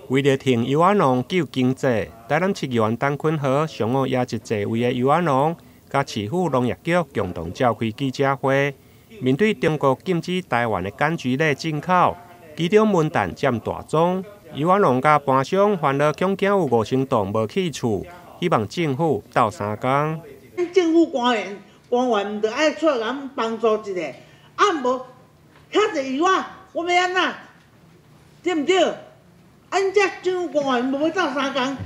为了替油仔农救经济，台南市议员陈坤和上午也一济位的油仔农，甲市府农业局共同召开记者会，面对中国禁止台湾的柑橘类进口，其中文旦占大宗，油仔农甲盘商烦恼恐惊有5000栋无去厝，希望政府斗相共。政府官员就爱出来咱帮助一下，无遐济油仔，我要安怎？对毋对？咱这政府官员无要斗相共，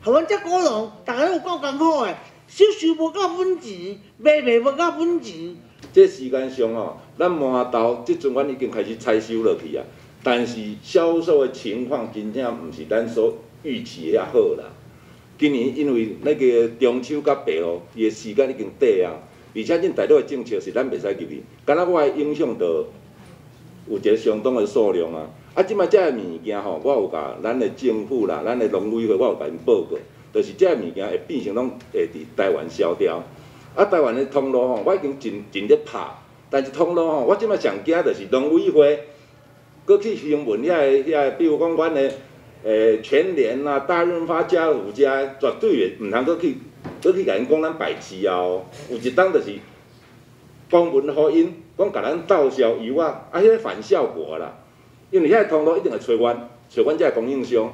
互阮这果农，大家有够艰苦的，收无够本钱，卖无够本钱。这时间上咱麻豆即阵阮已经开始采收落去啊，但是销售的情况真正毋是咱所预期的遐好啦。今年因为那个中秋甲白伊的时间已经短啊，而且恁大陆的政策是咱袂使入去，敢若我会影响到有一个相当的数量啊。即摆遮个物件我有甲咱的政府啦、咱的农委会，我有甲因报告，就是遮个物件会变成拢会伫台湾销掉。台湾的通路我已经尽力拍，但是通路我即摆上惊就是农委会，搁去询问遐比如讲阮的全联啊、大润发、家乐福家，绝对毋通搁去甲因讲咱排斥啊哦。有一档就是公文互因讲甲咱斗销油啊，迄个反效果啦。因为遐个通路一定会找阮遮个供应商，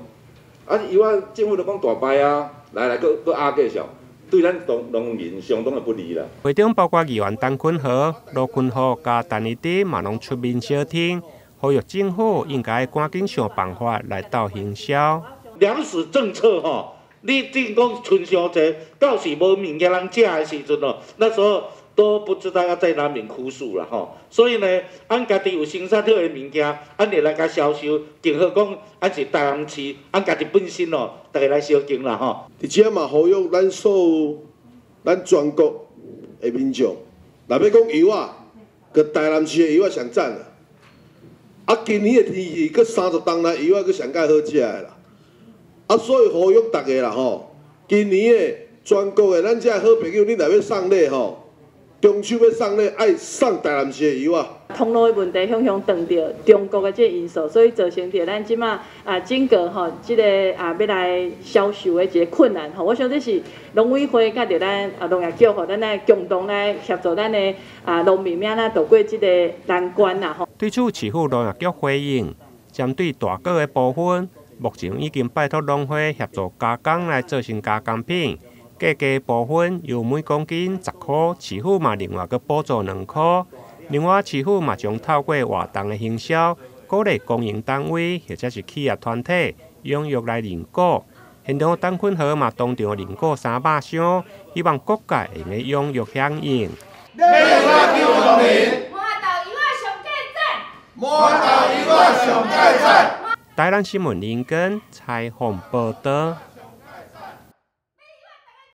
油啊政府都讲大败啊，来搁压价上，对咱农民相当的不利啦。会中包括议员陈坤和、罗坤和甲陈义德嘛拢出面小听，呼吁政府应该赶紧想办法来斗行销。粮食政策你进讲春伤济，到时无物件人食的时阵那时候都不知道要在哪边哭诉啦所以呢，俺家己有生产好的物件，俺就来甲销售，更好讲俺是台南市，俺家己本身大家来小经啦而且嘛，呼吁咱所有咱全国的民众，若要讲油啊，佮台南市的油啊上赞啦。今年的天气，佮30冬来油啊，佮上介好食的啦。所以呼吁大家啦今年的全国的咱遮好朋友，恁若要送礼中秋要送礼，爱送台南市的油啊。通路的问题向撞到中国的这因素，所以造成着咱即马整个即个要来销售的一个困难我想这是农委会甲着咱农业局咱来共同来协助咱的农民免咱渡过即个难关啦对此，市府农业局回应，针对大果的部分，目前已经拜托农会协助加工来做成加工品。价格部分由每公斤10块，市府嘛另外佮补助2块。另外，市府嘛将透过活动的行销，鼓励公营单位或者是企业团体踊跃来认购。现场陈坤和嘛当场认购300箱，希望各界会踊跃响应。马豆油啊上价赞！马豆油啊上价赞！台南新闻林根采访报道。